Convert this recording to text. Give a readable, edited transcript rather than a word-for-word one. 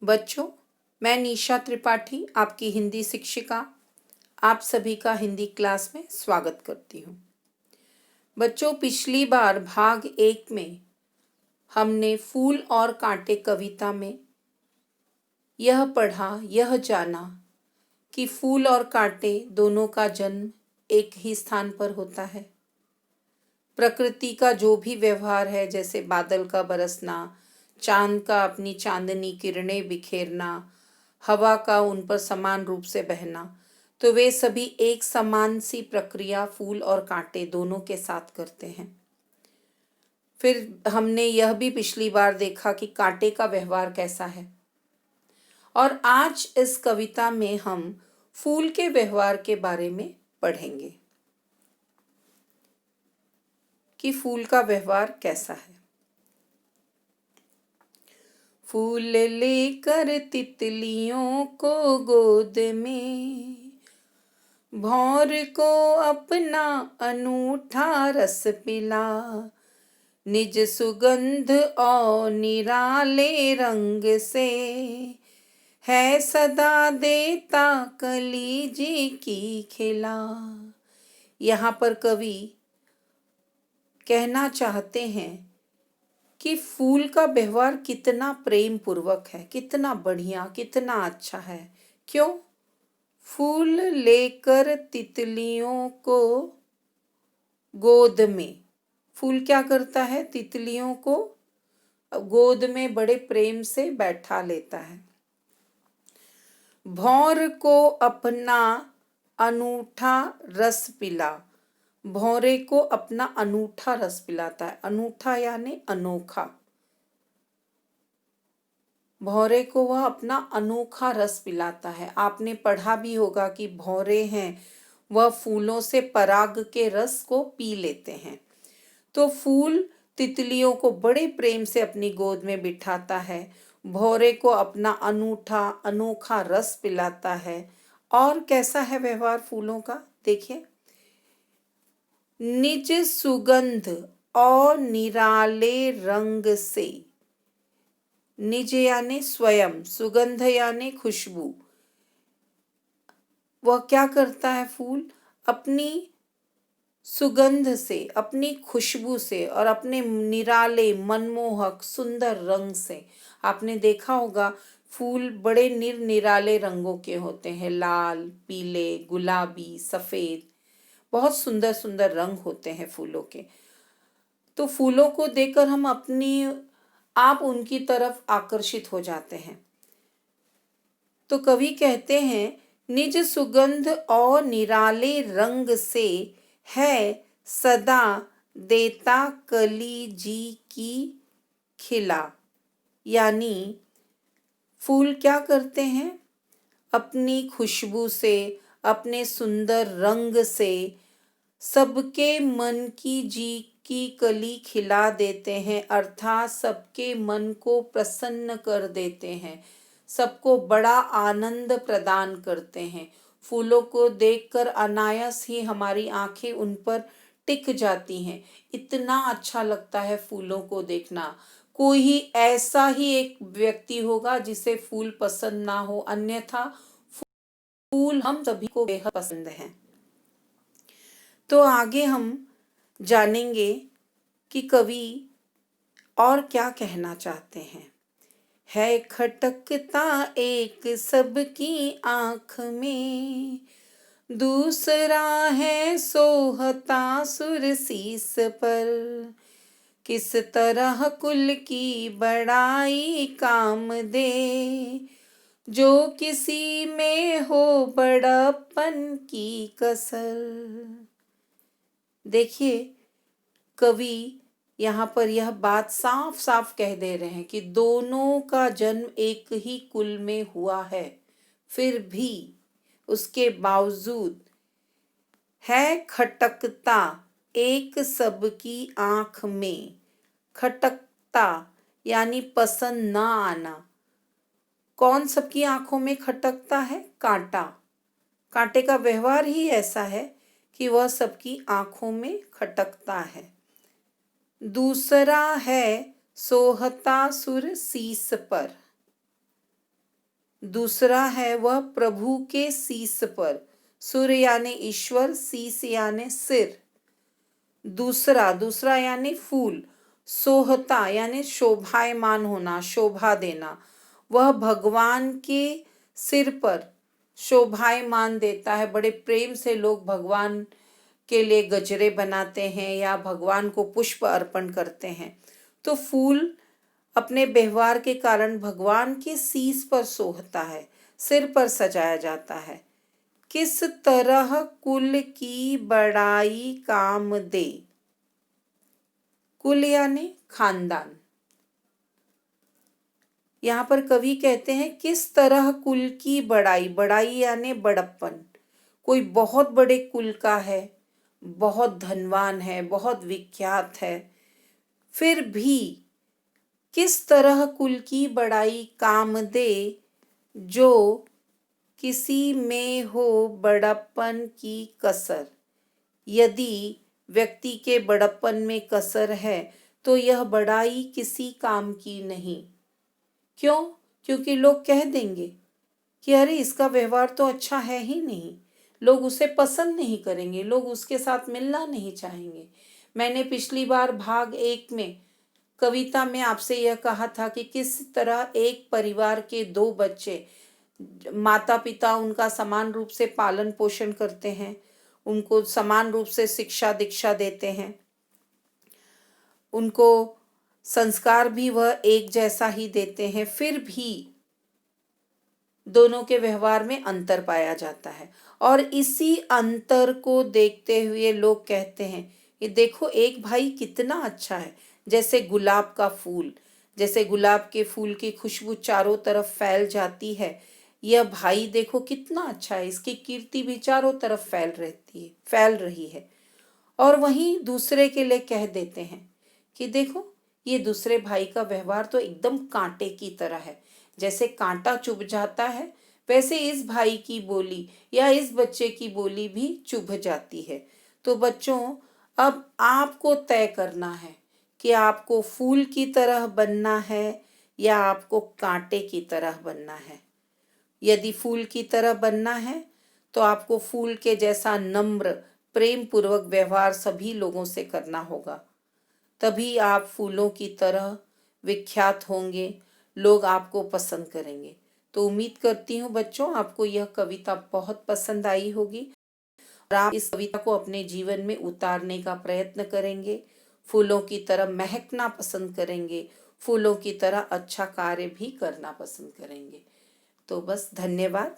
बच्चों, मैं निशा त्रिपाठी, आपकी हिंदी शिक्षिका, आप सभी का हिंदी क्लास में स्वागत करती हूँ। बच्चों, पिछली बार भाग 1 में हमने फूल और कांटे कविता में यह पढ़ा, यह जाना कि फूल और कांटे दोनों का जन्म एक ही स्थान पर होता है। प्रकृति का जो भी व्यवहार है, जैसे बादल का बरसना, चांद का अपनी चांदनी किरणें बिखेरना, हवा का उन पर समान रूप से बहना, तो वे सभी एक समान सी प्रक्रिया फूल और कांटे दोनों के साथ करते हैं। फिर हमने यह भी पिछली बार देखा कि कांटे का व्यवहार कैसा है, और आज इस कविता में हम फूल के व्यवहार के बारे में पढ़ेंगे कि फूल का व्यवहार कैसा है। फूल लेकर तितलियों को गोद में, भौर को अपना अनूठा रस पिला, निज सुगंध और निराले रंग से, है सदा देता कलीजी की खिला। यहाँ पर कवि कहना चाहते हैं कि फूल का व्यवहार कितना प्रेम पूर्वक है, कितना बढ़िया, कितना अच्छा है। क्यों? फूल लेकर तितलियों को गोद में, फूल क्या करता है? तितलियों को गोद में बड़े प्रेम से बैठा लेता है। भौर को अपना अनूठा रस पिला, भौरे को अपना अनूठा रस पिलाता है। अनूठा यानी अनोखा। भौरे को वह अपना अनोखा रस पिलाता है। आपने पढ़ा भी होगा कि भौरे हैं वह फूलों से पराग के रस को पी लेते हैं। तो फूल तितलियों को बड़े प्रेम से अपनी गोद में बिठाता है, भौरे को अपना अनूठा अनोखा रस पिलाता है। और कैसा है व्यवहार फूलों का? देखिए, निज सुगंध और निराले रंग से, निज यानी स्वयं, सुगंध यानी खुशबू। वह क्या करता है? फूल अपनी सुगंध से, अपनी खुशबू से और अपने निराले मनमोहक सुंदर रंग से। आपने देखा होगा फूल बड़े निराले रंगों के होते हैं, लाल, पीले, गुलाबी, सफ़ेद, बहुत सुंदर सुंदर रंग होते हैं फूलों के। तो फूलों को देखकर हम आप उनकी तरफ आकर्षित हो जाते हैं। तो कवि कहते हैं, निज सुगंध और निराले रंग से, है सदा देता कली जी की खिला। यानी फूल क्या करते हैं? अपनी खुशबू से, अपने सुंदर रंग से सबके मन की कली खिला देते हैं, अर्थात सबके मन को प्रसन्न कर देते हैं, सबको बड़ा आनंद प्रदान करते हैं। फूलों को देखकर अनायास ही हमारी आंखें उन पर टिक जाती हैं। इतना अच्छा लगता है फूलों को देखना। कोई ही ऐसा ही एक व्यक्ति होगा जिसे फूल पसंद ना हो, अन्यथा फूल हम सभी को बेहद पसंद हैं। तो आगे हम जानेंगे कि कवि और क्या कहना चाहते हैं। है खटकता एक सबकी आँख में, दूसरा है सोहता सुरसीस पर, किस तरह कुल की बड़ाई काम दे, जो किसी में हो बड़प्पन की कसर। देखिए, कवि यहाँ पर यह बात साफ साफ कह दे रहे हैं कि दोनों का जन्म एक ही कुल में हुआ है, फिर भी उसके बावजूद है खटकता एक सबकी आंख में। खटकता यानी पसंद ना आना। कौन सबकी आंखों में खटकता है? कांटा। कांटे का व्यवहार ही ऐसा है कि वह सबकी आंखों में खटकता है। दूसरा है सोहता सुर शीस पर। दूसरा है वह प्रभु के शीस पर। सूर्य यानी ईश्वर, शीस यानी सिर। दूसरा यानी फूल। सोहता यानी शोभायमान होना, शोभा देना। वह भगवान के सिर पर शोभायमान देता है। बड़े प्रेम से लोग भगवान के लिए गजरे बनाते हैं या भगवान को पुष्प अर्पण करते हैं। तो फूल अपने व्यवहार के कारण भगवान के शीस पर सोहता है, सिर पर सजाया जाता है। किस तरह कुल की बड़ाई काम दे। कुल यानी खानदान। यहाँ पर कवि कहते हैं किस तरह कुल की बड़ाई, बड़ाई यानी बड़प्पन। कोई बहुत बड़े कुल का है, बहुत धनवान है, बहुत विख्यात है, फिर भी किस तरह कुल की बड़ाई काम दे, जो किसी में हो बड़प्पन की कसर। यदि व्यक्ति के बड़प्पन में कसर है तो यह बड़ाई किसी काम की नहीं। क्यों? क्योंकि लोग कह देंगे कि अरे इसका व्यवहार तो अच्छा है ही नहीं, लोग उसे पसंद नहीं करेंगे, लोग उसके साथ मिलना नहीं चाहेंगे। मैंने पिछली बार भाग 1 में कविता में आपसे यह कहा था कि किस तरह एक परिवार के 2 बच्चे, माता पिता उनका समान रूप से पालन पोषण करते हैं, उनको समान रूप से शिक्षा दीक्षा देते हैं, उनको संस्कार भी वह एक जैसा ही देते हैं, फिर भी दोनों के व्यवहार में अंतर पाया जाता है। और इसी अंतर को देखते हुए लोग कहते हैं ये देखो एक भाई कितना अच्छा है। जैसे गुलाब का फूल, जैसे गुलाब के फूल की खुशबू चारों तरफ फैल जाती है, यह भाई देखो कितना अच्छा है, इसकी कीर्ति भी चारों तरफ फैल रही है। और वहीं दूसरे के लिए कह देते हैं कि देखो ये दूसरे भाई का व्यवहार तो एकदम कांटे की तरह है, जैसे कांटा चुभ जाता है वैसे इस भाई की बोली या इस बच्चे की बोली भी चुभ जाती है। तो बच्चों, अब आपको तय करना है कि आपको फूल की तरह बनना है या आपको कांटे की तरह बनना है। यदि फूल की तरह बनना है तो आपको फूल के जैसा नम्र प्रेम पूर्वक व्यवहार सभी लोगों से करना होगा, तभी आप फूलों की तरह विख्यात होंगे, लोग आपको पसंद करेंगे। तो उम्मीद करती हूँ बच्चों आपको यह कविता बहुत पसंद आई होगी और आप इस कविता को अपने जीवन में उतारने का प्रयत्न करेंगे, फूलों की तरह महकना पसंद करेंगे, फूलों की तरह अच्छा कार्य भी करना पसंद करेंगे। तो बस धन्यवाद।